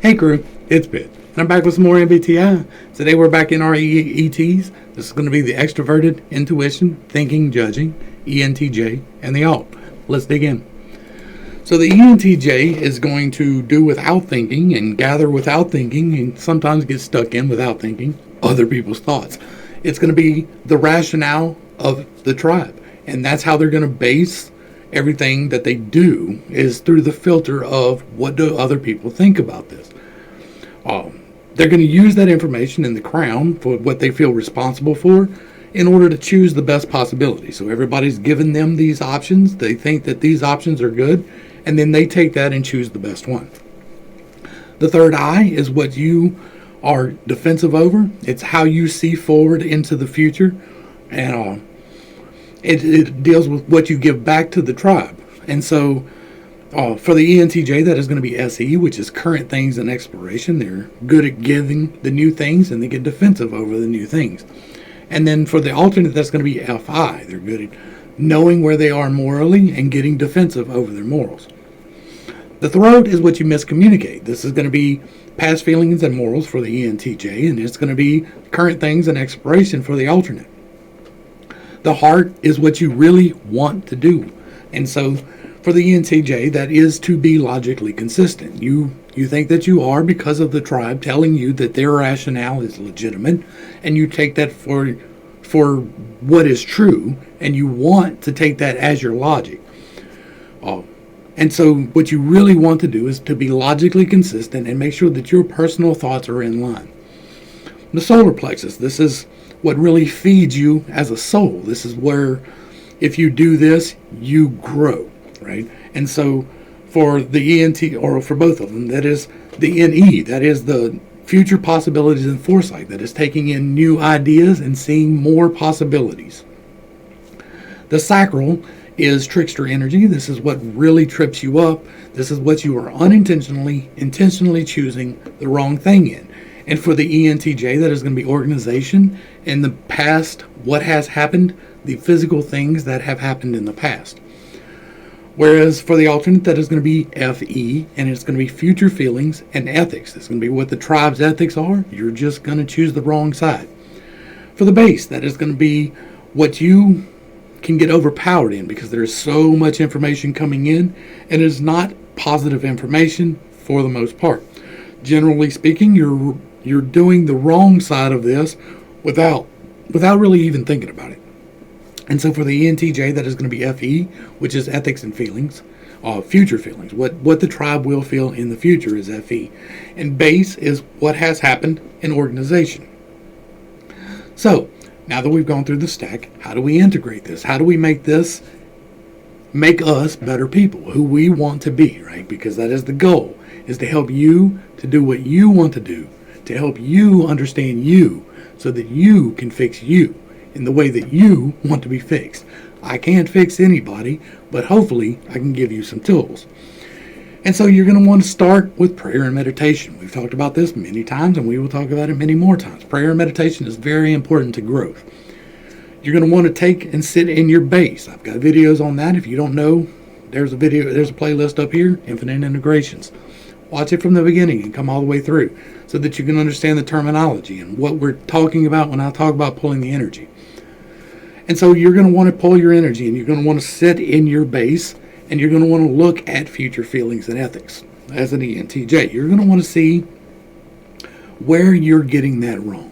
Hey crew, it's Bit, and I'm back with some more MBTI. Today we're back in our ETs. This is going to be the Extroverted, Intuition, Thinking, Judging, ENTJ, and the Alt. Let's dig in. So the ENTJ is going to do without thinking and gather without thinking and sometimes get stuck in without thinking other people's thoughts. It's going to be the rationale of the tribe, and that's how they're going to base everything that they do is through the filter of what do other people think about this. They're going to use that information in the crown for what they feel responsible for in order to choose the best possibility. So everybody's given them these options. They think that these options are good, and then they take that and choose the best one. The third eye is what you are defensive over. It's how you see forward into the future, and it deals with what you give back to the tribe. And so for the ENTJ, that is going to be SE, which is current things and exploration. They're good at giving the new things, and they get defensive over the new things. And then for the alternate, that's going to be FI. They're good at knowing where they are morally and getting defensive over their morals. The throat is what you miscommunicate. This is going to be past feelings and morals for the ENTJ, and it's going to be current things and exploration for the alternate. The heart is what you really want to do. And so for the ENTJ, that is to be logically consistent. You think that you are because of the tribe telling you that their rationale is legitimate, and you take that for what is true, and you want to take that as your logic. And so what you really want to do is to be logically consistent and make sure that your personal thoughts are in line. The solar plexus, this is what really feeds you as a soul. This is where if you do this, you grow, right? And so for the ENT, or for both of them, that is the NE, that is the future possibilities and foresight, that is taking in new ideas and seeing more possibilities. The sacral is trickster energy. This is what really trips you up. This is what you are intentionally choosing the wrong thing in. And for the ENTJ, that is going to be organization in the past, what has happened, the physical things that have happened in the past. Whereas for the alternate, that is going to be FE, and it's going to be future feelings and ethics. It's going to be what the tribe's ethics are. You're just going to choose the wrong side. For the base, that is going to be what you can get overpowered in because there's so much information coming in, and it's not positive information for the most part. Generally speaking, you're doing the wrong side of this without really even thinking about it. And so for the ENTJ, that is going to be FE, which is ethics and feelings, future feelings. What the tribe will feel in the future is FE. And base is what has happened in organization. So now that we've gone through the stack, how do we integrate this? How do we make us better people, who we want to be, right? Because that is the goal, is to help you to do what you want to do, to help you understand you so that you can fix you in the way that you want to be fixed. I can't fix anybody, but hopefully I can give you some tools. And so you're going to want to start with prayer and meditation. We've talked about this many times, and we will talk about it many more times. Prayer and meditation is very important to growth. You're going to want to take and sit in your base. I've got videos on that. If you don't know, there's a playlist up here, Infinite Integrations. Watch it from the beginning and come all the way through so that you can understand the terminology and what we're talking about when I talk about pulling the energy. And so you're going to want to pull your energy, and you're going to want to sit in your base, and you're going to want to look at future feelings and ethics. As an ENTJ, you're going to want to see where you're getting that wrong,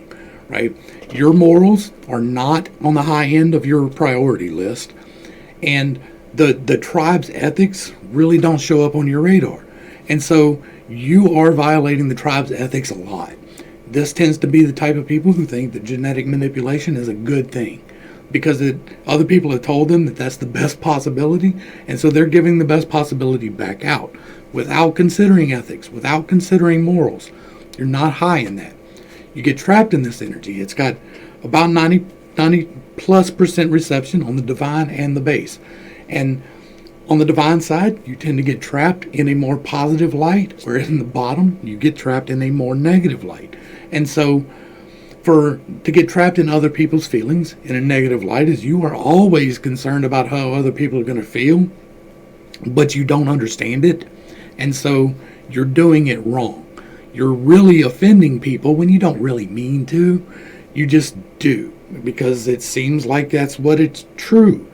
right? Your morals are not on the high end of your priority list, and the tribe's ethics really don't show up on your radar. And so you are violating the tribe's ethics a lot. This tends to be the type of people who think that genetic manipulation is a good thing because other people have told them that that's the best possibility, and so they're giving the best possibility back out without considering ethics, without considering morals. You're not high in that. You get trapped in this energy. It's got about 90+% reception on the divine and the base. And on the divine side, you tend to get trapped in a more positive light, whereas in the bottom, you get trapped in a more negative light. And so to get trapped in other people's feelings in a negative light is you are always concerned about how other people are going to feel, but you don't understand it. And so you're doing it wrong. you're really offending people when you don't really mean to. You just do because it seems like that's what it's true.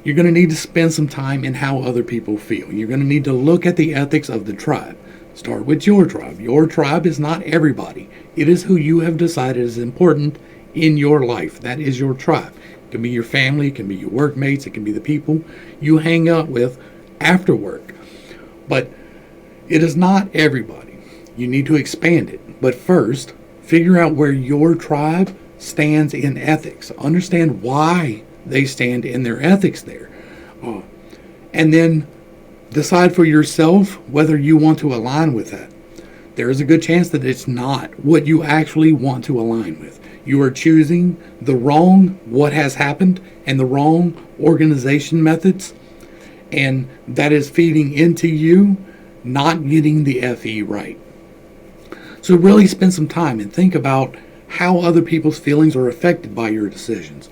You're going to need to spend some time in how other people feel. You're going to need to look at the ethics of the tribe. Start with your tribe. Your tribe is not everybody. It is who you have decided is important in your life. That is your tribe. It can be your family, it can be your workmates, it can be the people you hang out with after work. But it is not everybody. You need to expand it. But first, figure out where your tribe stands in ethics. Understand why they stand in their ethics there. And then decide for yourself whether you want to align with that. There is a good chance that it's not what you actually want to align with. You are choosing the wrong what has happened and the wrong organization methods, and that is feeding into you not getting the FE right. So really spend some time and think about how other people's feelings are affected by your decisions.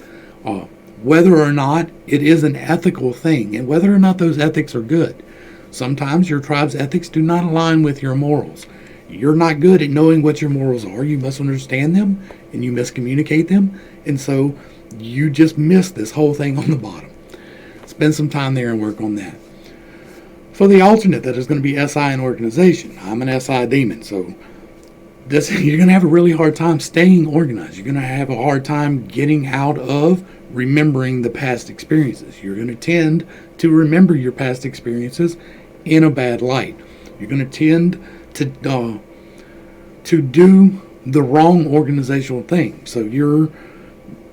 Whether or not it is an ethical thing and whether or not those ethics are good. Sometimes your tribe's ethics do not align with your morals. You're not good at knowing what your morals are. You misunderstand them and you miscommunicate them. And so you just miss this whole thing on the bottom. Spend some time there and work on that. For the alternate, that is going to be SI and organization. I'm an SI demon, so you're going to have a really hard time staying organized. You're going to have a hard time getting out of remembering the past experiences. You're going to tend to remember your past experiences in a bad light. You're going to tend to do the wrong organizational thing. So you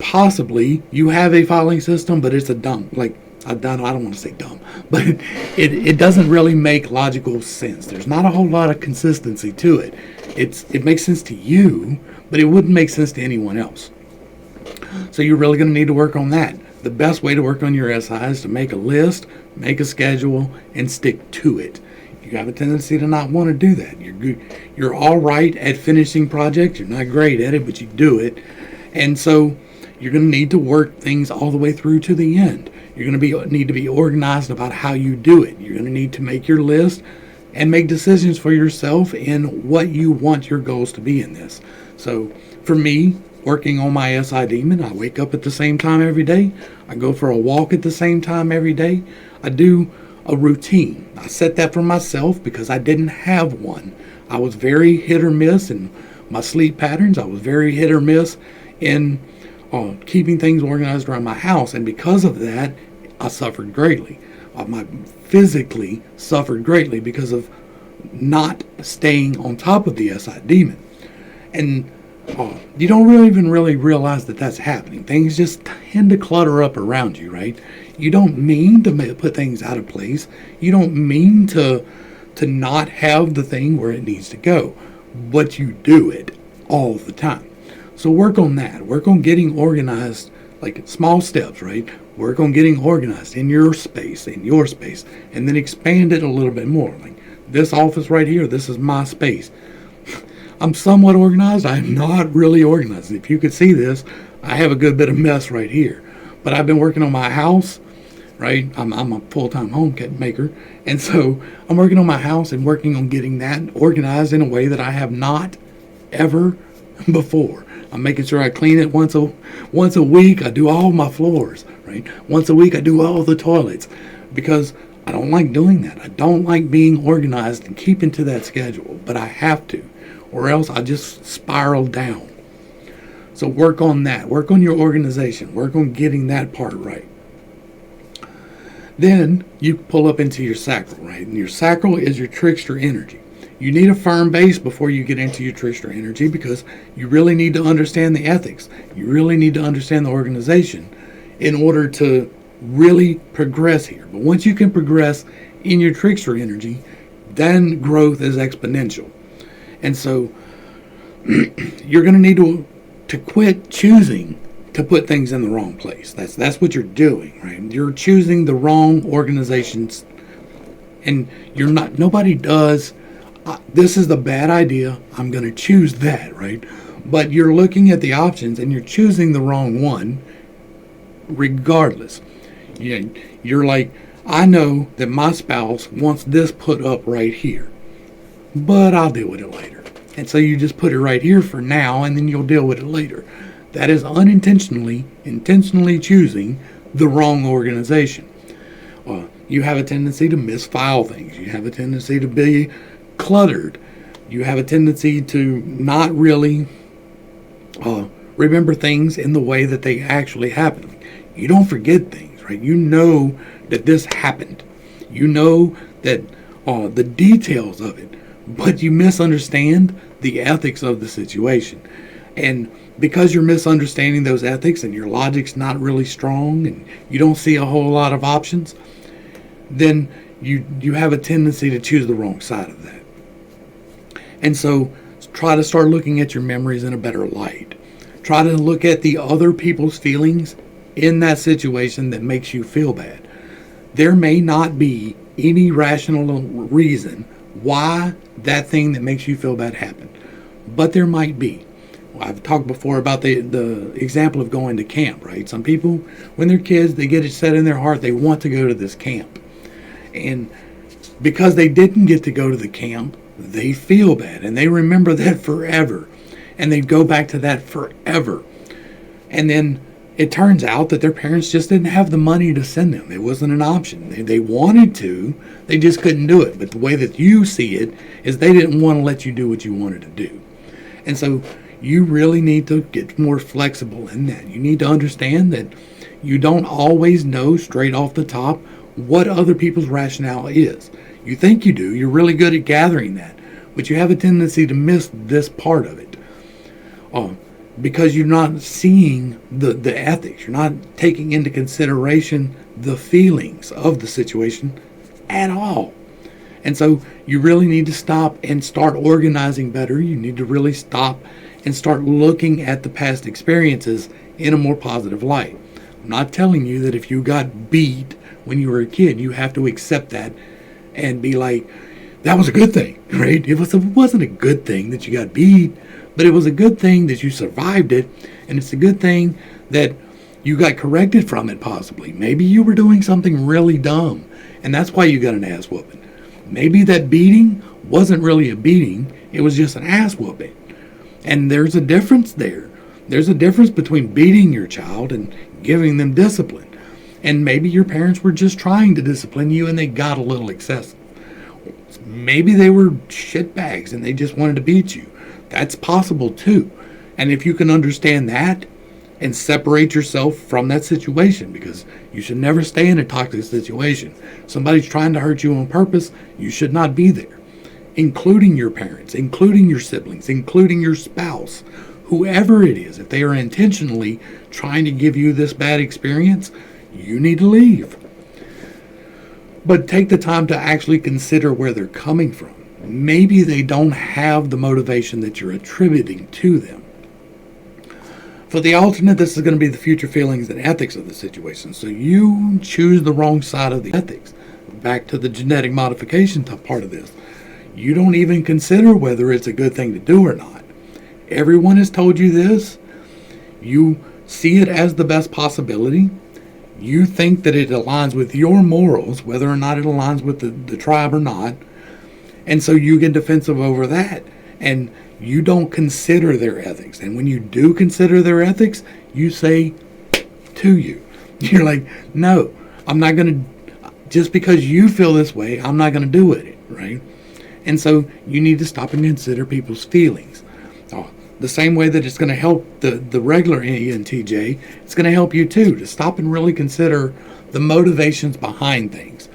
have a filing system, but it's a dumb, I don't want to say dumb, but it doesn't really make logical sense. There's not a whole lot of consistency to it. It makes sense to you, but it wouldn't make sense to anyone else. So you're really going to need to work on that. The best way to work on your SI is to make a list, make a schedule, and stick to it. You have a tendency to not want to do that. You're all right at finishing projects. You're not great at it, but you do it. And so you're going to need to work things all the way through to the end. You're going to need to be organized about how you do it. You're going to need to make your list and make decisions for yourself in what you want your goals to be in this. So for me, working on my SI demon, I wake up at the same time every day. I go for a walk at the same time every day. I do a routine. I set that for myself because I didn't have one. I was very hit or miss in my sleep patterns. I was very hit or miss in keeping things organized around my house. And because of that, I suffered greatly. I physically suffered greatly because of not staying on top of the SI demon. And you don't really realize that that's happening. Things just tend to clutter up around you, right? You don't mean to put things out of place. You don't mean to not have the thing where it needs to go, but you do it all the time. So work on that. Work on getting organized, like small steps, right? Work on getting organized in your space, and then expand it a little bit more. Like this office right here, this is my space. I'm somewhat organized. I'm not really organized. If you could see this, I have a good bit of mess right here. But I've been working on my house, right? I'm a full-time homemaker. And so I'm working on my house and working on getting that organized in a way that I have not ever before. I'm making sure I clean it once a week. I do all my floors, right? Once a week I do all the toilets because I don't like doing that. I don't like being organized and keeping to that schedule, but I have to, or else I just spiral down. So work on that. Work on your organization. Work on getting that part right. Then you pull up into your sacral, right? And your sacral is your trickster energy. You need a firm base before you get into your trickster energy because you really need to understand the ethics. You really need to understand the organization in order to really progress here. But once you can progress in your trickster energy, then growth is exponential. And so you're going to need to quit choosing to put things in the wrong place. That's what you're doing, right? You're choosing the wrong organizations, and nobody does. This is the bad idea. I'm going to choose that, right? But you're looking at the options and you're choosing the wrong one regardless. You're like, I know that my spouse wants this put up right here, but I'll deal with it later. And so you just put it right here for now, and then you'll deal with it later. That is intentionally choosing the wrong organization. You have a tendency to misfile things. You have a tendency to be cluttered. You have a tendency to not really remember things in the way that they actually happen. You don't forget things, right? You know that this happened. You know that the details of it, but you misunderstand the ethics of the situation. And because you're misunderstanding those ethics and your logic's not really strong and you don't see a whole lot of options, then you have a tendency to choose the wrong side of that. And so try to start looking at your memories in a better light. Try to look at the other people's feelings in that situation that makes you feel bad. There may not be any rational reason why that thing that makes you feel bad happened, but there might be. I've talked before about the example of going to camp, right? Some people, when they're kids, they get it set in their heart they want to go to this camp. And because they didn't get to go to the camp, they feel bad and they remember that forever. And they go back to that forever. And then it turns out that their parents just didn't have the money to send them. It wasn't an option. They wanted to, they just couldn't do it. But the way that you see it is they didn't want to let you do what you wanted to do. And so you really need to get more flexible in that. You need to understand that you don't always know straight off the top what other people's rationale is. You think you do. You're really good at gathering that. But you have a tendency to miss this part of it. Because you're not seeing the ethics. You're not taking into consideration the feelings of the situation at all. And so you really need to stop and start organizing better. You need to really stop and start looking at the past experiences in a more positive light. I'm not telling you that if you got beat when you were a kid, you have to accept that and be like, that was a good thing, right? It wasn't a good thing that you got beat, but it was a good thing that you survived it, and it's a good thing that you got corrected from it possibly. Maybe you were doing something really dumb, and that's why you got an ass whooping. Maybe that beating wasn't really a beating, it was just an ass whooping. And there's a difference there. There's a difference between beating your child and giving them discipline. And maybe your parents were just trying to discipline you and they got a little excessive. Maybe they were shitbags and they just wanted to beat you. That's possible too. And if you can understand that and separate yourself from that situation, because you should never stay in a toxic situation. Somebody's trying to hurt you on purpose, you should not be there. Including your parents, including your siblings, including your spouse, whoever it is. If they are intentionally trying to give you this bad experience, you need to leave. But take the time to actually consider where they're coming from. Maybe they don't have the motivation that you're attributing to them. For the alternate, this is going to be the future feelings and ethics of the situation. So you choose the wrong side of the ethics. Back to the genetic modification part of this. You don't even consider whether it's a good thing to do or not. Everyone has told you this. You see it as the best possibility. You think that it aligns with your morals, whether or not it aligns with the tribe or not. And so you get defensive over that. And you don't consider their ethics. And when you do consider their ethics, you say to you. You're like, no, I'm not going to, just because you feel this way, I'm not going to do it, right? And so you need to stop and consider people's feelings. The same way that it's going to help the regular ENTJ, it's going to help you too, to stop and really consider the motivations behind things.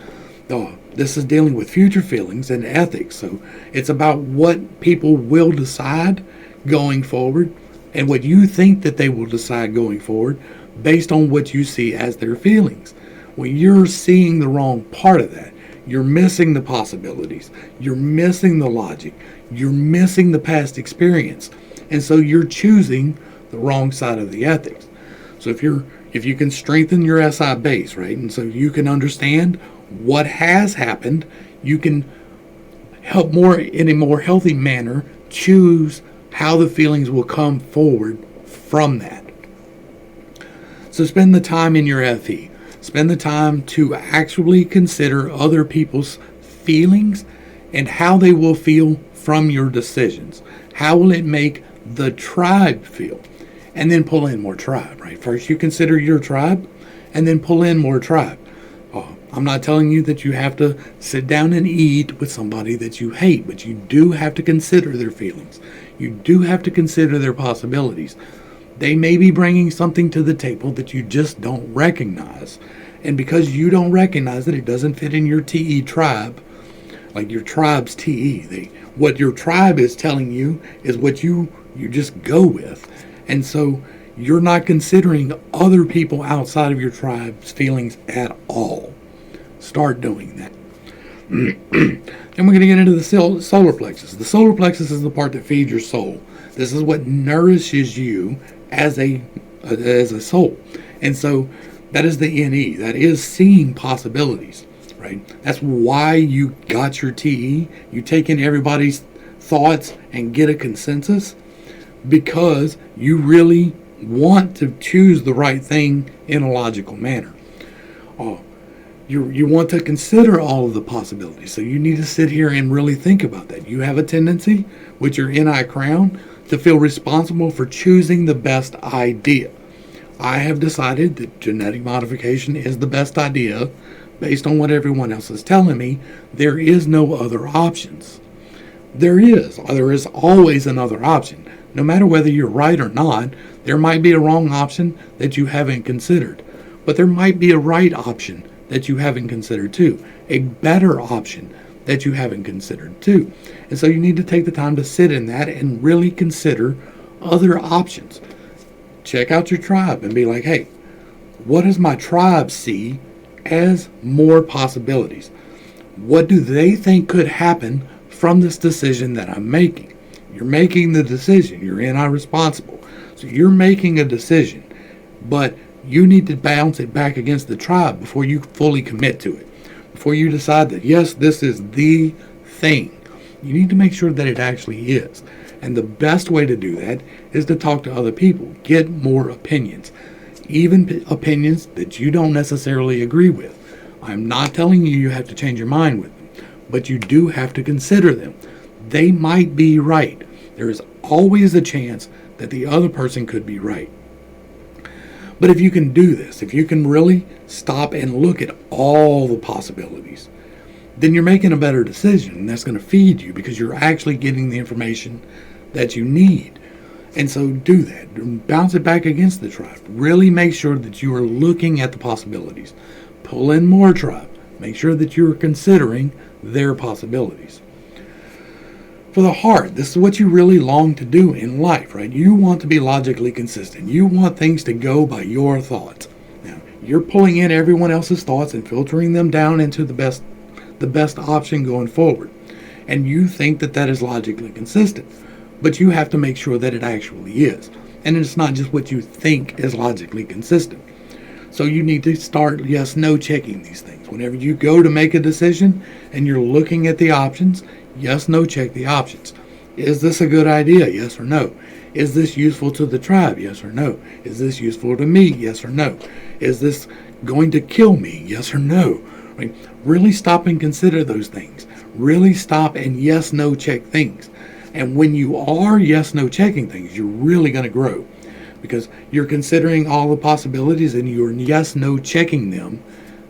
This is dealing with future feelings and ethics. So it's about what people will decide going forward and what you think that they will decide going forward based on what you see as their feelings. Well, you're seeing the wrong part of that. You're missing the possibilities. You're missing the logic. You're missing the past experience. And so you're choosing the wrong side of the ethics. So if you can strengthen your SI base, right, and so you can understand what has happened, you can help more in a more healthy manner choose how the feelings will come forward from that. So spend the time in your FE. Spend the time to actually consider other people's feelings and how they will feel from your decisions? How will it make the tribe feel? And then pull in more tribe, right? First you consider your tribe, and then pull in more tribe. I'm not telling you that you have to sit down and eat with somebody that you hate, but you do have to consider their feelings. You do have to consider their possibilities. They may be bringing something to the table that you just don't recognize. And because you don't recognize it, it doesn't fit in your TE tribe, like your tribe's TE. What your tribe is telling you is what you just go with. And so you're not considering other people outside of your tribe's feelings at all. Start doing that. Then we're going to get into the solar plexus. The solar plexus is the part that feeds your soul. This is what nourishes you as a soul. And so that is the NE. That is seeing possibilities, right? That's why you got your TE. You take in everybody's thoughts and get a consensus, because you really want to choose the right thing in a logical manner. You want to consider all of the possibilities. So you need to sit here and really think about that. You have a tendency with your NI crown to feel responsible for choosing the best idea. I have decided that genetic modification is the best idea based on what everyone else is telling me. There is no other options. There is always another option. No matter whether you're right or not, there might be a wrong option that you haven't considered. But there might be a right option that you haven't considered too. A better option that you haven't considered too. And so you need to take the time to sit in that and really consider other options. Check out your tribe and be like, hey, what does my tribe see as more possibilities? What do they think could happen from this decision that I'm making? You're making the decision. You're NI responsible. So you're making a decision, but you need to bounce it back against the tribe before you fully commit to it. Before you decide that, yes, this is the thing. You need to make sure that it actually is. And the best way to do that is to talk to other people. Get more opinions. Even opinions that you don't necessarily agree with. I'm not telling you have to change your mind with them, but you do have to consider them. They might be right. There is always a chance that the other person could be right. But if you can do this, if you can really stop and look at all the possibilities, then you're making a better decision, and that's going to feed you because you're actually getting the information that you need. And so do that. Bounce it back against the tribe. Really make sure that you are looking at the possibilities. Pull in more tribe. Make sure that you are considering their possibilities. For the heart, this is what you really long to do in life, right? You want to be logically consistent. You want things to go by your thoughts. Now, you're pulling in everyone else's thoughts and filtering them down into the best option going forward. And you think that that is logically consistent. But you have to make sure that it actually is. And it's not just what you think is logically consistent. So you need to start yes/no checking these things. Whenever you go to make a decision and you're looking at the options, yes/no check the options. Is this a good idea? Yes or no. Is this useful to the tribe? Yes or no. Is this useful to me? Yes or no. Is this going to kill me? Yes or no. Right? Really stop and consider those things. Really stop and yes/no check things. And when you are yes/no checking things, you're really going to grow. Because you're considering all the possibilities and you're yes/no checking them.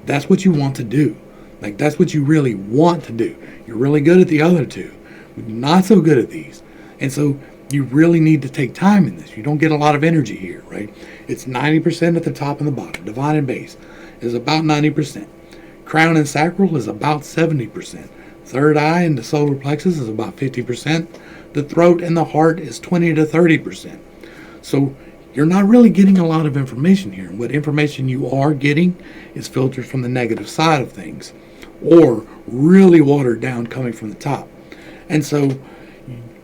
That's what you want to do. Like, that's what you really want to do. You're really good at the other two, but you're not so good at these. And so you really need to take time in this. You don't get a lot of energy here, right? It's 90% at the top and the bottom. Divine and base is about 90%. Crown and sacral is about 70%. Third eye and the solar plexus is about 50%. The throat and the heart is 20 to 30%. So you're not really getting a lot of information here. And what information you are getting is filtered from the negative side of things, or really watered down coming from the top. And so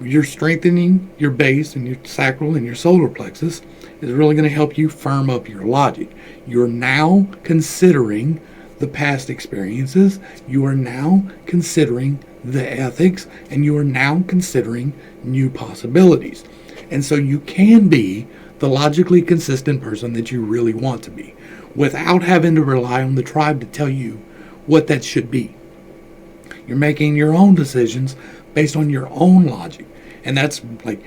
you're strengthening your base and your sacral and your solar plexus is really going to help you firm up your logic. You're now considering the past experiences. You are now considering the ethics, and you are now considering new possibilities. And so you can be the logically consistent person that you really want to be without having to rely on the tribe to tell you what that should be. You're making your own decisions based on your own logic. And that's like,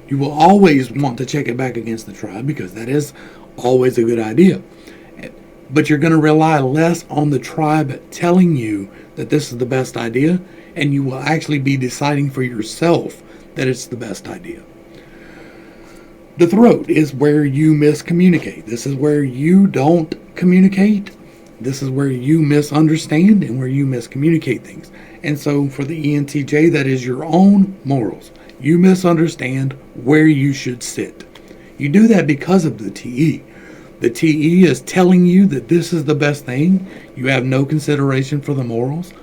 you will always want to check it back against the tribe, because that is always a good idea. But you're going to rely less on the tribe telling you that this is the best idea, and you will actually be deciding for yourself that it's the best idea. The throat is where you miscommunicate. This is where you don't communicate. This is where you misunderstand and where you miscommunicate things. And so for the ENTJ, that is your own morals. You misunderstand where you should sit. You do that because of the TE. The TE is telling you that this is the best thing. You have no consideration for the morals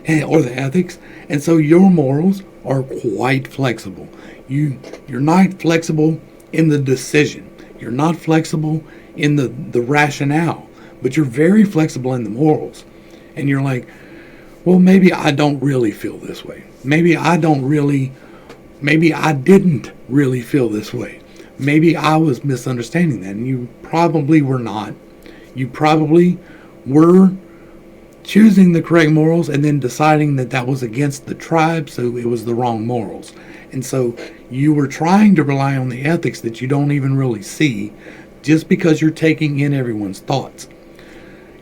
or the ethics. And so your morals are quite flexible. You're not flexible in the decision. You're not flexible in the rationale. But you're very flexible in the morals. And you're like, well, maybe I don't really feel this way. Maybe I didn't really feel this way. Maybe I was misunderstanding that, and you probably were not. You probably were choosing the correct morals and then deciding that that was against the tribe, so it was the wrong morals. And so you were trying to rely on the ethics that you don't even really see, just because you're taking in everyone's thoughts.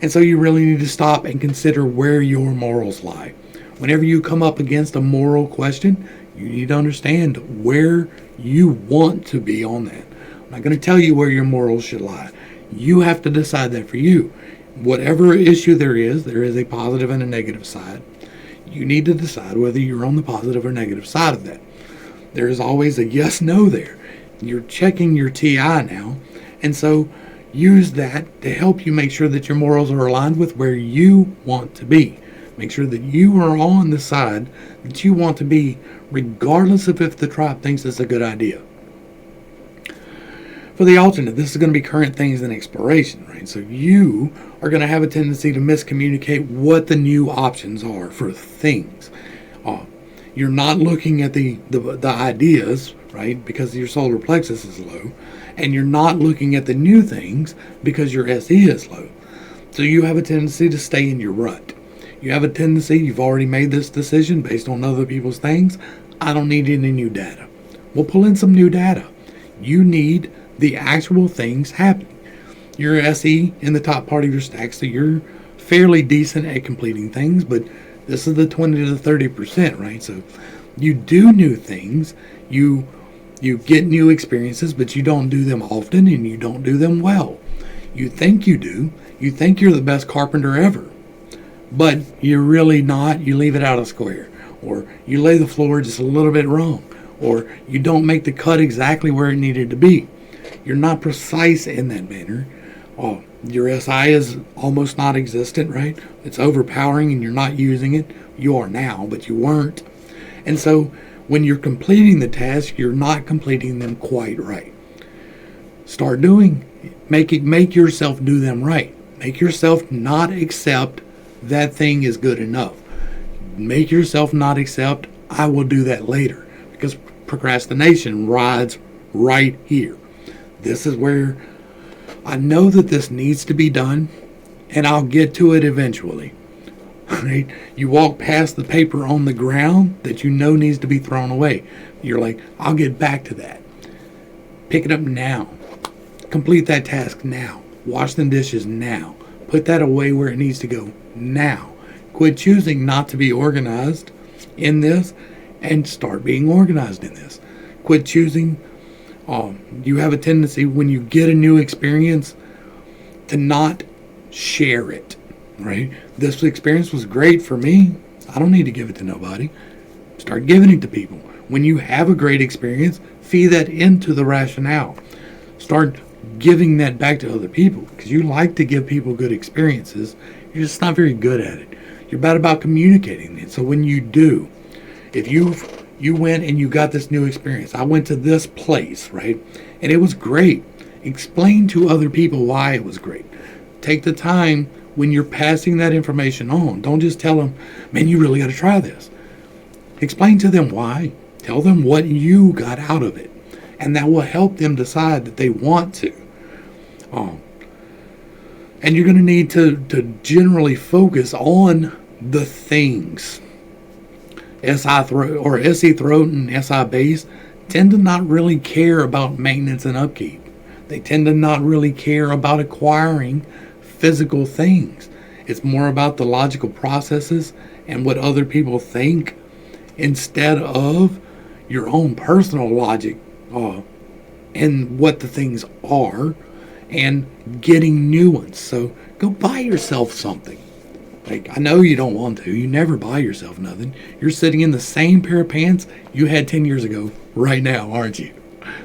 And so you really need to stop and consider where your morals lie. Whenever you come up against a moral question, you need to understand where you want to be on that. I'm not going to tell you where your morals should lie. You have to decide that for you. Whatever issue there is a positive and a negative side. You need to decide whether you're on the positive or negative side of that. There is always a yes-no there. You're checking your TI now, and so use that to help you make sure that your morals are aligned with where you want to be. Make sure that you are on the side that you want to be, regardless of if the tribe thinks it's a good idea. For the alternate, this is going to be current things and exploration, right? So you are going to have a tendency to miscommunicate what the new options are for things. You're not looking at the ideas, right, because your solar plexus is low, and you're not looking at the new things because your SE is low. So you have a tendency to stay in your rut. You have a tendency, you've already made this decision based on other people's things. I don't need any new data. We'll pull in some new data. You need the actual things happening. You're SE in the top part of your stack, so you're fairly decent at completing things, but this is the 20 to 30%, right? So you do new things, you get new experiences, but you don't do them often and you don't do them well. You think you do. You think you're the best carpenter ever, but you're really not. You leave it out of square, or you lay the floor just a little bit wrong, or you don't make the cut exactly where it needed to be. You're not precise in that manner. Your SI is almost non-existent, right? It's overpowering and you're not using it. You are now, but you weren't. And so when you're completing the task, you're not completing them quite right. Start make yourself do them right. Make yourself not accept that thing is good enough. Make yourself not accept, I will do that later, because procrastination rides right here. This is where I know that this needs to be done, and I'll get to it eventually. Right? You walk past the paper on the ground that you know needs to be thrown away. You're like, I'll get back to that. Pick it up now. Complete that task now. Wash the dishes now. Put that away where it needs to go now. Quit choosing not to be organized in this and start being organized in this. Quit choosing. You have a tendency when you get a new experience to not share it, right? This experience was great for me. I don't need to give it to nobody. Start giving it to people. When you have a great experience, feed that into the rationale. Start giving that back to other people, because you like to give people good experiences. You're just not very good at it. You're bad about communicating it. So when you do, if you went and you got this new experience. I went to this place, right? And it was great. Explain to other people why it was great. Take the time when you're passing that information on. Don't just tell them, man, you really got to try this. Explain to them why. Tell them what you got out of it. And that will help them decide that they want to. And you're going to need to generally focus on the things. SE throat and SI base tend to not really care about maintenance and upkeep. They tend to not really care about acquiring physical things. It's more about the logical processes and what other people think instead of your own personal logic and what the things are and getting new ones. So go buy yourself something. Like, I know you don't want to. You never buy yourself nothing. You're sitting in the same pair of pants you had 10 years ago right now, aren't you?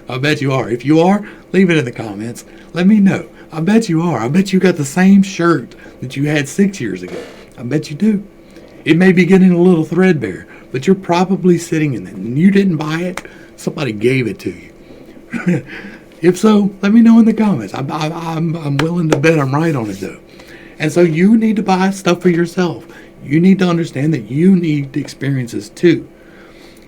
I bet you are. If you are, leave it in the comments. Let me know. I bet you are. I bet you got the same shirt that you had 6 years ago. I bet you do. It may be getting a little threadbare, but you're probably sitting in it. And you didn't buy it. Somebody gave it to you. If so, let me know in the comments. I'm willing to bet I'm right on it, though. And so you need to buy stuff for yourself. You need to understand that you need experiences too.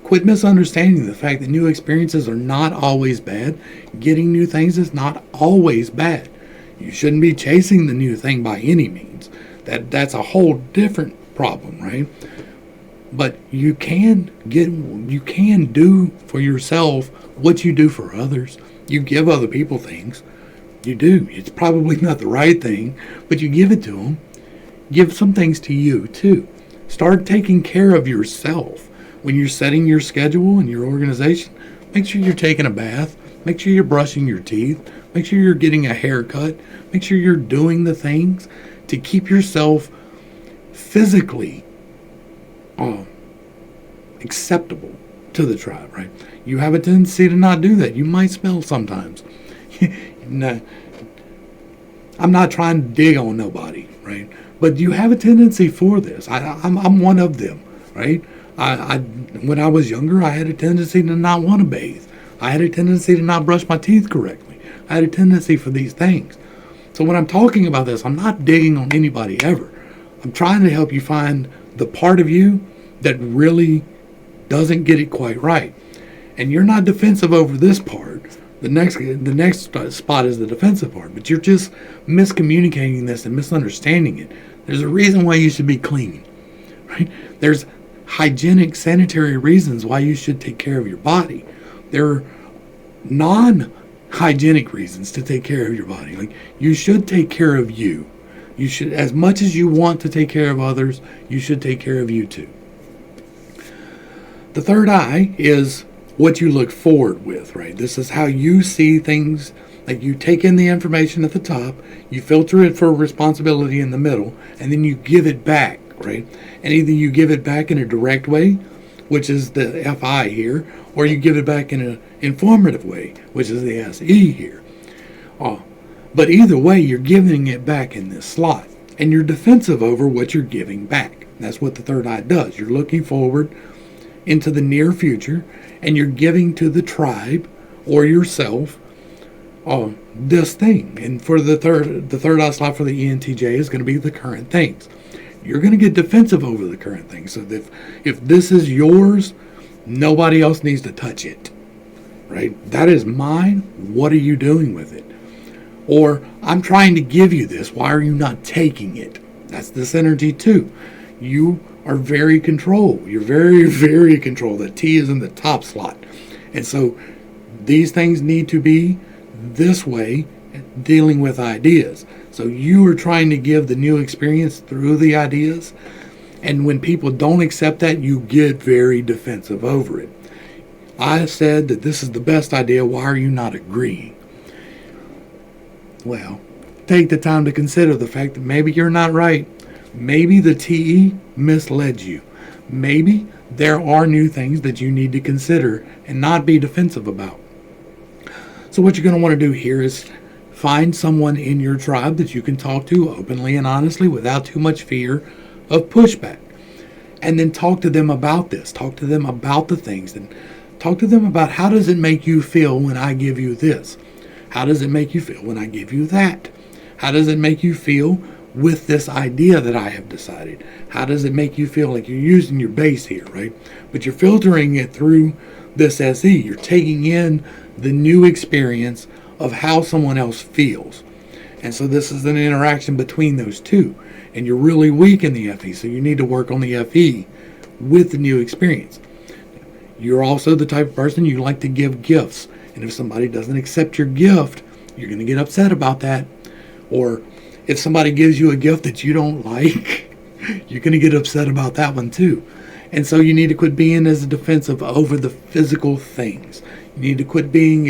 Quit misunderstanding the fact that new experiences are not always bad. Getting new things is not always bad. You shouldn't be chasing the new thing by any means. That's a whole different problem, right? But you can do for yourself what you do for others. You give other people things. You do. It's probably not the right thing, but you give it to them. Give some things to you too. Start taking care of yourself. When you're setting your schedule and your organization, make sure you're taking a bath. Make sure you're brushing your teeth. Make sure you're getting a haircut. Make sure you're doing the things to keep yourself physically acceptable to the tribe, right? You have a tendency to not do that. You might smell sometimes. No, I'm not trying to dig on nobody, right? But you have a tendency for this. I'm one of them, right? When I was younger, I had a tendency to not want to bathe. I had a tendency to not brush my teeth correctly. I had a tendency for these things. So when I'm talking about this, I'm not digging on anybody ever. I'm trying to help you find the part of you that really doesn't get it quite right. And you're not defensive over this part. The next spot is the defensive part, but you're just miscommunicating this and misunderstanding it. There's a reason why you should be clean, right? There's hygienic, sanitary reasons why you should take care of your body. There are non-hygienic reasons to take care of your body. Like, you should take care of you. You should, as much as you want to take care of others, you should take care of you too. The third eye is what you look forward with, right? This is how you see things. Like, you take in the information at the top, you filter it for responsibility in the middle, and then you give it back, right? And either you give it back in a direct way, which is the FI here, or you give it back in an informative way, which is the SE here. But either way, you're giving it back in this slot, and you're defensive over what you're giving back. That's what the third eye does. You're looking forward into the near future, and you're giving to the tribe or yourself this thing. And for the third eye slot for the ENTJ is going to be the current things. You're going to get defensive over the current things. So if this is yours, nobody else needs to touch it, right? That is mine. What are you doing with it? Or, I'm trying to give you this. Why are you not taking it? That's this energy too. You are very controlled. You're very, very controlled. The T is in the top slot. And so these things need to be this way, dealing with ideas. So you are trying to give the new experience through the ideas. And when people don't accept that, you get very defensive over it. I said that this is the best idea. Why are you not agreeing? Well, take the time to consider the fact that maybe you're not right. Maybe the TE misled you. Maybe there are new things that you need to consider and not be defensive about. So what you're going to want to do here is find someone in your tribe that you can talk to openly and honestly without too much fear of pushback. And then talk to them about this. Talk to them about the things. And talk to them about, how does it make you feel when I give you this? How does it make you feel when I give you that? How does it make you feel with this idea that I have decided? How does it make you feel? Like, you're using your base here, right? But you're filtering it through this SE. You're taking in the new experience of how someone else feels. And so this is an interaction between those two. And you're really weak in the FE, so you need to work on the FE with the new experience. You're also the type of person you like to give gifts. And if somebody doesn't accept your gift, you're going to get upset about that. Or if somebody gives you a gift that you don't like, you're going to get upset about that one too. And so you need to quit being as defensive over the physical things. You need to quit being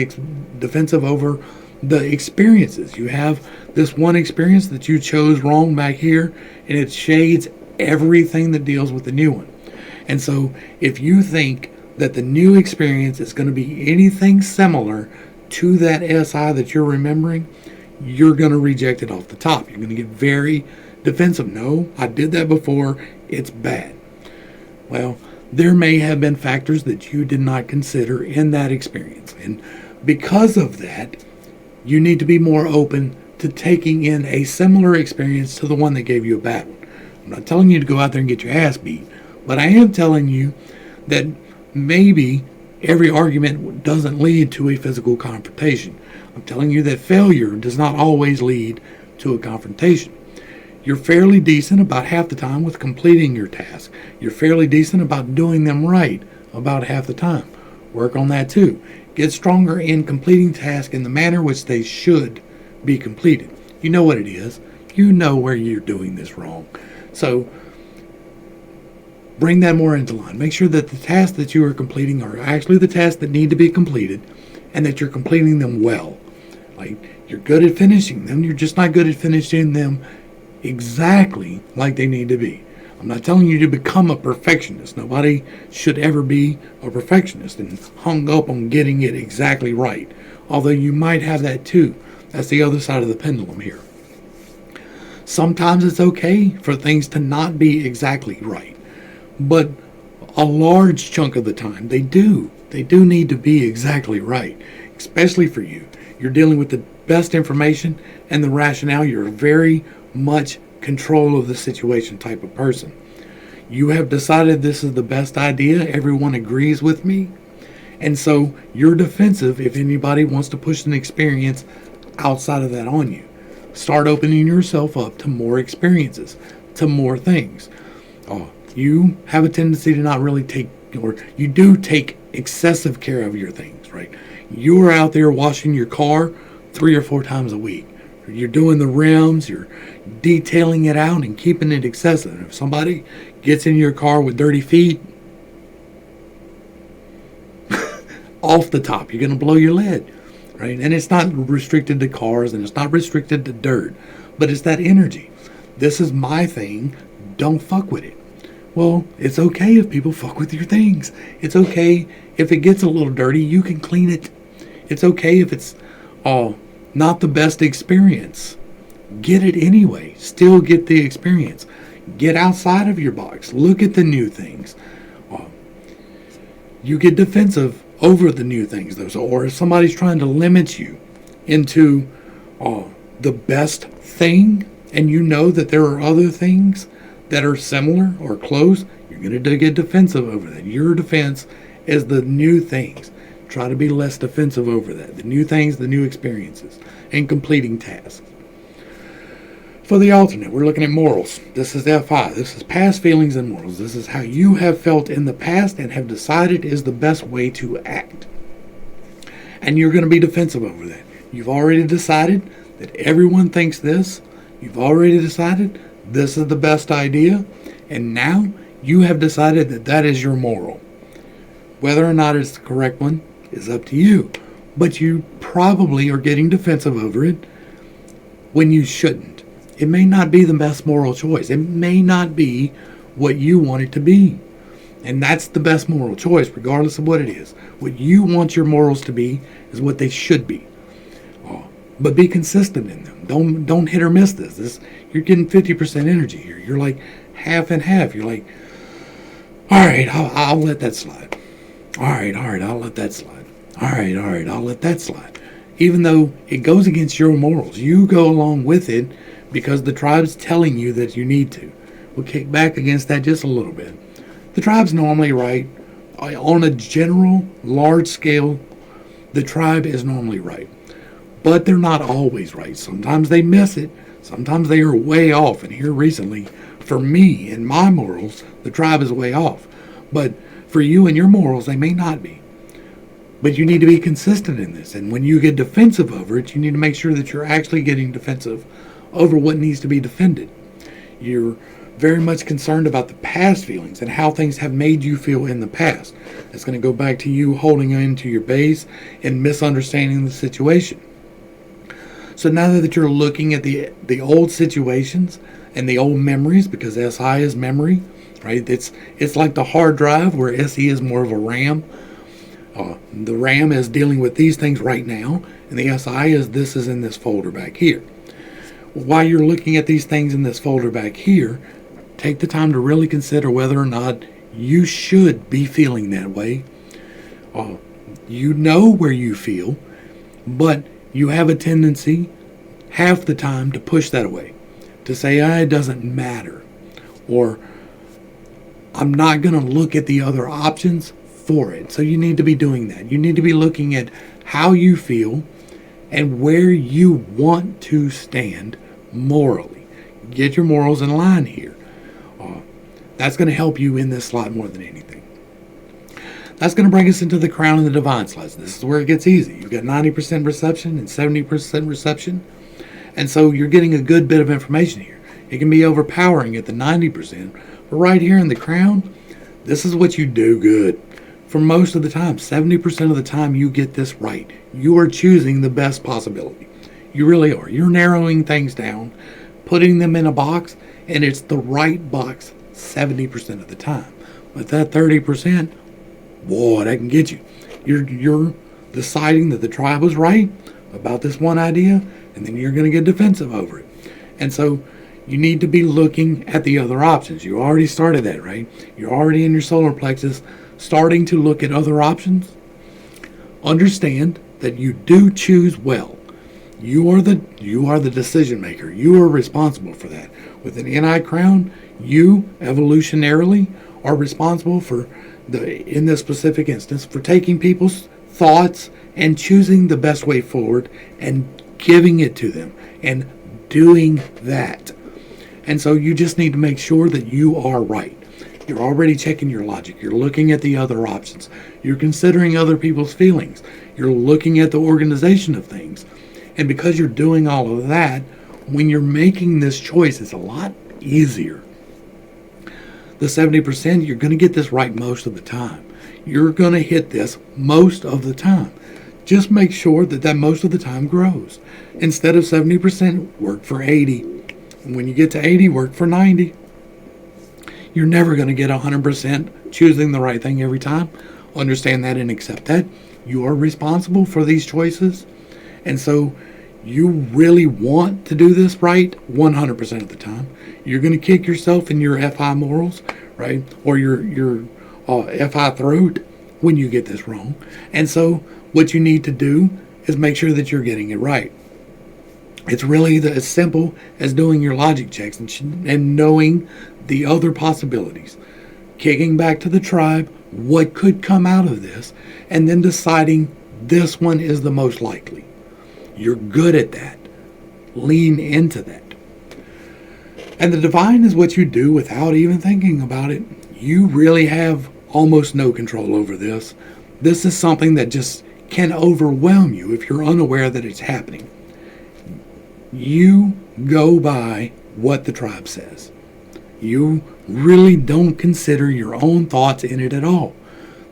defensive over the experiences. You have this one experience that you chose wrong back here, and it shades everything that deals with the new one. And so if you think that the new experience is going to be anything similar to that SI that you're remembering, you're going to reject it off the top. You're going to get very defensive. No, I did that before. It's bad. Well, there may have been factors that you did not consider in that experience. And because of that, you need to be more open to taking in a similar experience to the one that gave you a bad one. I'm not telling you to go out there and get your ass beat, but I am telling you that maybe every argument doesn't lead to a physical confrontation. I'm telling you that failure does not always lead to a confrontation. You're fairly decent about half the time with completing your task. You're fairly decent about doing them right about half the time. Work on that too. Get stronger in completing tasks in the manner which they should be completed. You know what it is. You know where you're doing this wrong. So bring that more into line. Make sure that the tasks that you are completing are actually the tasks that need to be completed and that you're completing them well. Like, you're good at finishing them. You're just not good at finishing them exactly like they need to be. I'm not telling you to become a perfectionist. Nobody should ever be a perfectionist and hung up on getting it exactly right. Although you might have that too. That's the other side of the pendulum here. Sometimes it's okay for things to not be exactly right. But a large chunk of the time, they do need to be exactly right, especially for you. You're dealing with the best information and the rationale. You're very much control of the situation type of person. You have decided this is the best idea. Everyone agrees with me. And so you're defensive if anybody wants to push an experience outside of that on you. Start opening yourself up to more experiences, to more things. You have a tendency to not really take, or you do take excessive care of your things, right? You are out there washing your car 3 or 4 times a week. You're doing the rims, you're detailing it out and keeping it excessive. If somebody gets in your car with dirty feet, off the top, you're going to blow your lid, right? And it's not restricted to cars and it's not restricted to dirt, but it's that energy. This is my thing. Don't fuck with it. Well, it's okay if people fuck with your things. It's okay if it gets a little dirty, you can clean it. It's okay if it's not the best experience. Get it anyway. Still get the experience. Get outside of your box. Look at the new things. You get defensive over the new things, though. Or if somebody's trying to limit you into the best thing, and you know that there are other things that are similar or close, you're going to get defensive over that. Your defense is the new things. Try to be less defensive over that. The new things, the new experiences, and completing tasks. For the alternate, we're looking at morals. This is F5. This is past feelings and morals. This is how you have felt in the past and have decided is the best way to act. And you're going to be defensive over that. You've already decided that everyone thinks this. You've already decided this is the best idea. And now you have decided that that is your moral. Whether or not it's the correct one is up to you. But you probably are getting defensive over it when you shouldn't. It may not be the best moral choice. It may not be what you want it to be. And that's the best moral choice, regardless of what it is. What you want your morals to be is what they should be. But be consistent in them. Don't hit or miss this. You're getting 50% energy here. You're like half and half. You're like, all right, I'll let that slide. All right, I'll let that slide. All right, I'll let that slide. Even though it goes against your morals, you go along with it because the tribe's telling you that you need to. We'll kick back against that just a little bit. The tribe's normally right. On a general, large scale, the tribe is normally right. But they're not always right. Sometimes they miss it. Sometimes they are way off. And here recently, for me and my morals, the tribe is way off. But for you and your morals, they may not be. But you need to be consistent in this. And when you get defensive over it, you need to make sure that you're actually getting defensive over what needs to be defended. You're very much concerned about the past feelings and how things have made you feel in the past. It's going to go back to you holding into your base and misunderstanding the situation. So now that you're looking at the old situations and the old memories, because SI is memory, right? It's like the hard drive, where SE is more of a RAM. The RAM is dealing with these things right now, and the SI is this is in this folder back here. While you're looking at these things in this folder back here, take the time to really consider whether or not you should be feeling that way. You know where you feel, but you have a tendency half the time to push that away, to say, it doesn't matter, or I'm not going to look at the other options for it. So you need to be doing that. You need to be looking at how you feel and where you want to stand morally. Get your morals in line here. That's going to help you in this slot more than anything. That's going to bring us into the crown and the divine slots. This is where it gets easy. You've got 90% perception and 70% reception. And so you're getting a good bit of information here. It can be overpowering at the 90%, but right here in the crown, this is what you do good. For most of the time, 70% of the time, you get this right. You are choosing the best possibility. You really are. You're narrowing things down, putting them in a box, and it's the right box 70% of the time. But that 30%, boy, that can get you. You're deciding that the tribe was right about this one idea, and then you're going to get defensive over it. And so you need to be looking at the other options. You already started that, right? You're already in your solar plexus, starting to look at other options. Understand that you do choose well. You are the decision maker. You are responsible for that. With an NI crown, you evolutionarily are responsible for in this specific instance, for taking people's thoughts and choosing the best way forward and giving it to them and doing that. And so you just need to make sure that you are right. You're already checking your logic. You're looking at the other options. You're considering other people's feelings. You're looking at the organization of things. And because you're doing all of that, when you're making this choice, it's a lot easier. The 70%, you're going to get this right most of the time. You're going to hit this most of the time. Just make sure that most of the time grows. Instead of 70%, work for 80. And when you get to 80, work for 90. You're never going to get 100% choosing the right thing every time. Understand that and accept that. You are responsible for these choices. And so you really want to do this right 100% of the time. You're going to kick yourself in your FI morals, right? Or your FI throat when you get this wrong. And so what you need to do is make sure that you're getting it right. It's really as simple as doing your logic checks and knowing the other possibilities. Kicking back to the tribe, what could come out of this, and then deciding this one is the most likely. You're good at that. Lean into that. And the divine is what you do without even thinking about it. You really have almost no control over this. This is something that just can overwhelm you if you're unaware that it's happening. You go by what the tribe says. You really don't consider your own thoughts in it at all.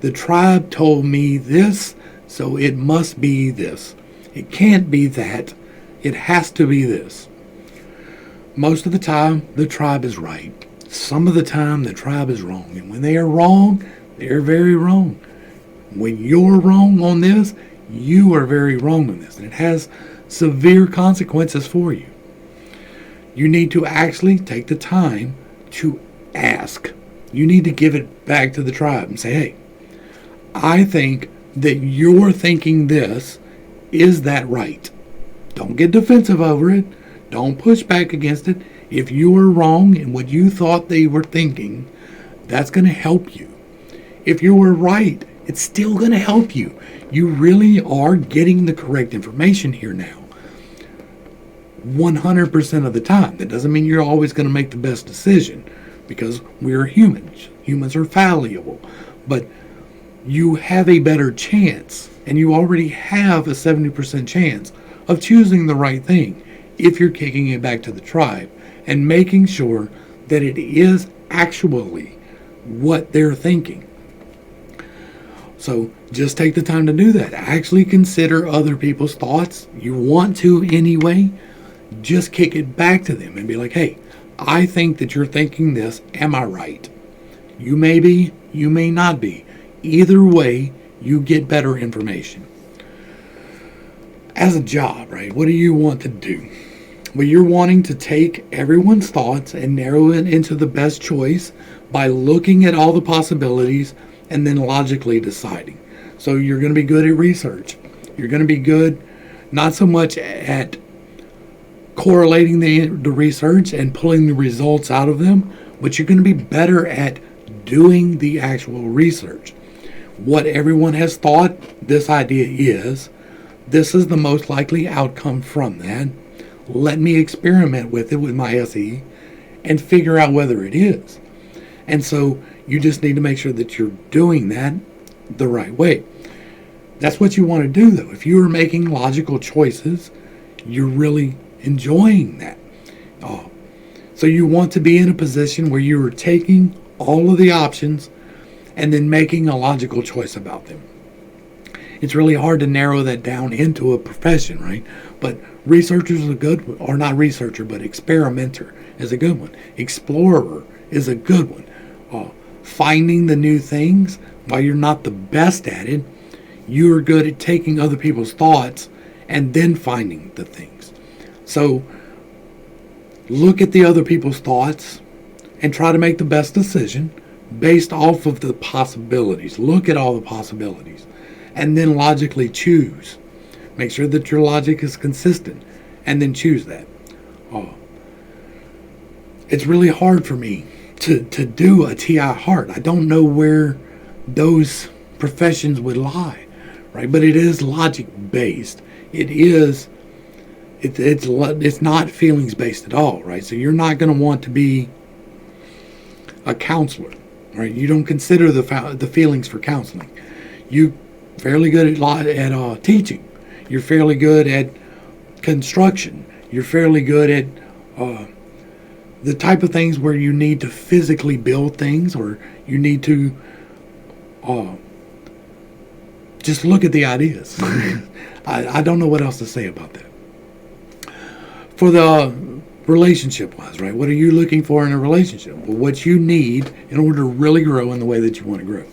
The tribe told me this, so it must be this. It can't be that. It has to be this. Most of the time, the tribe is right. Some of the time, the tribe is wrong. And when they are wrong, they are very wrong. When you're wrong on this, you are very wrong on this. And it has severe consequences for you. You need to actually take the time to ask. You need to give it back to the tribe and say, hey, I think that you're thinking this. Is that right? Don't get defensive over it. Don't push back against it. If you are wrong in what you thought they were thinking, that's going to help you. If you were right, it's still going to help you. You really are getting the correct information here now. 100% of the time. That doesn't mean you're always going to make the best decision, because we're humans. Humans are fallible, but you have a better chance, and you already have a 70% chance of choosing the right thing if you're kicking it back to the tribe and making sure that it is actually what they're thinking. So just take the time to do that. Actually consider other people's thoughts. You want to anyway. Just kick it back to them and be like, hey, I think that you're thinking this. Am I right? You may be, you may not be. Either way, you get better information. As a job, right, what do you want to do? Well, you're wanting to take everyone's thoughts and narrow it into the best choice by looking at all the possibilities and then logically deciding. So you're going to be good at research. You're going to be good not so much at correlating the research and pulling the results out of them, but you're going to be better at doing the actual research. What everyone has thought this idea is, this is the most likely outcome from that. Let me experiment with it with my SE and figure out whether it is. And so you just need to make sure that you're doing that the right way. That's what you want to do, though. If you are making logical choices, you're really enjoying that. So you want to be in a position where you are taking all of the options and then making a logical choice about them. It's really hard to narrow that down into a profession, right? But researchers is a good one, or not researcher, but experimenter is a good one. Explorer is a good one. Finding the new things, while you're not the best at it, you are good at taking other people's thoughts and then finding the things. So look at the other people's thoughts and try to make the best decision based off of the possibilities. Look at all the possibilities and then logically choose. Make sure that your logic is consistent and then choose that. It's really hard for me to do a TI heart. I don't know where those professions would lie, right? But it is logic based. It's not feelings based at all, right? So you're not going to want to be a counselor, right? You don't consider the feelings for counseling. You're fairly good at teaching. You're fairly good at construction. You're fairly good at the type of things where you need to physically build things, or you need to just look at the ideas. I don't know what else to say about that. For the relationship-wise, right? What are you looking for in a relationship? Well, what you need in order to really grow in the way that you want to grow.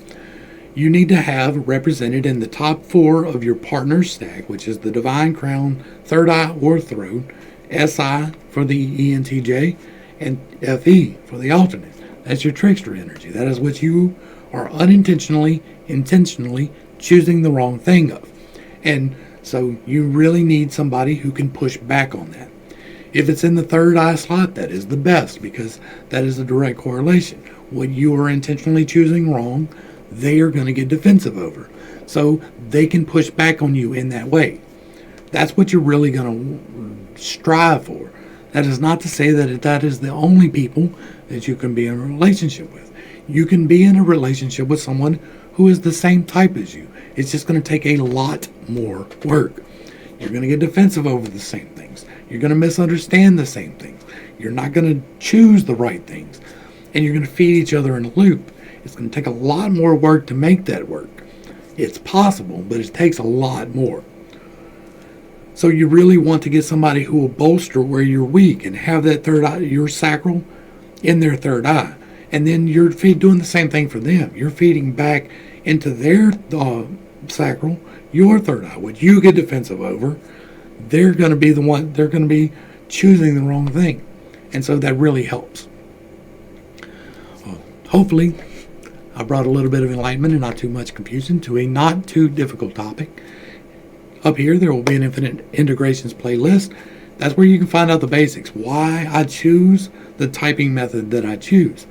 You need to have represented in the top 4 of your partner's stack, which is the divine crown, third eye or throat, SI for the ENTJ, and FE for the alternate. That's your trickster energy. That is what you are unintentionally, intentionally choosing the wrong thing of. And so you really need somebody who can push back on that. If it's in the third eye slot, that is the best, because that is a direct correlation. What you are intentionally choosing wrong, they are going to get defensive over. So they can push back on you in that way. That's what you're really going to strive for. That is not to say that that is the only people that you can be in a relationship with. You can be in a relationship with someone who is the same type as you. It's just going to take a lot more work. You're going to get defensive over the same things. You're going to misunderstand the same things. You're not going to choose the right things. And you're going to feed each other in a loop. It's going to take a lot more work to make that work. It's possible, but it takes a lot more. So you really want to get somebody who will bolster where you're weak and have that third eye, your sacral, in their third eye. And then you're doing the same thing for them. You're feeding back into their sacral, your third eye. What you get defensive over, they're going to be the one, they're going to be choosing the wrong thing. And so that really helps. Hopefully, I brought a little bit of enlightenment and not too much confusion to a not too difficult topic. Up here, there will be an infinite integrations playlist. That's where you can find out the basics. Why I choose the typing method that I choose.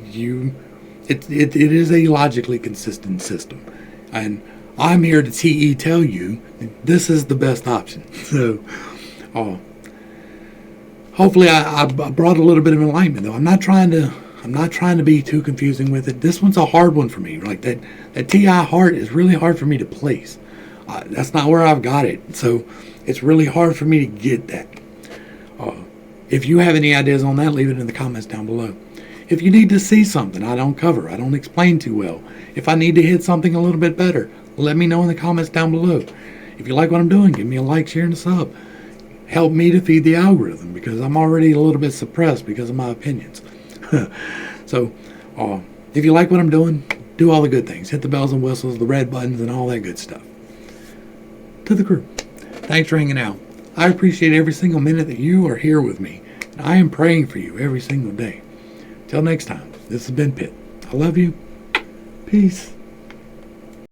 It is a logically consistent system. And I'm here to tell you this is the best option. So, hopefully I brought a little bit of enlightenment, though. I'm I'm not trying to be too confusing with it. This one's a hard one for me. Like that TI heart is really hard for me to place. That's not where I've got it. So it's really hard for me to get that. If you have any ideas on that, leave it in the comments down below. If you need to see something I don't cover, I don't explain too well, if I need to hit something a little bit better, let me know in the comments down below. If you like what I'm doing, give me a like, share, and a sub. Help me to feed the algorithm, because I'm already a little bit suppressed because of my opinions. So, if you like what I'm doing, do all the good things. Hit the bells and whistles, the red buttons, and all that good stuff. To the crew, thanks for hanging out. I appreciate every single minute that you are here with me. And I am praying for you every single day. Till next time, this has been Pitt. I love you. Peace.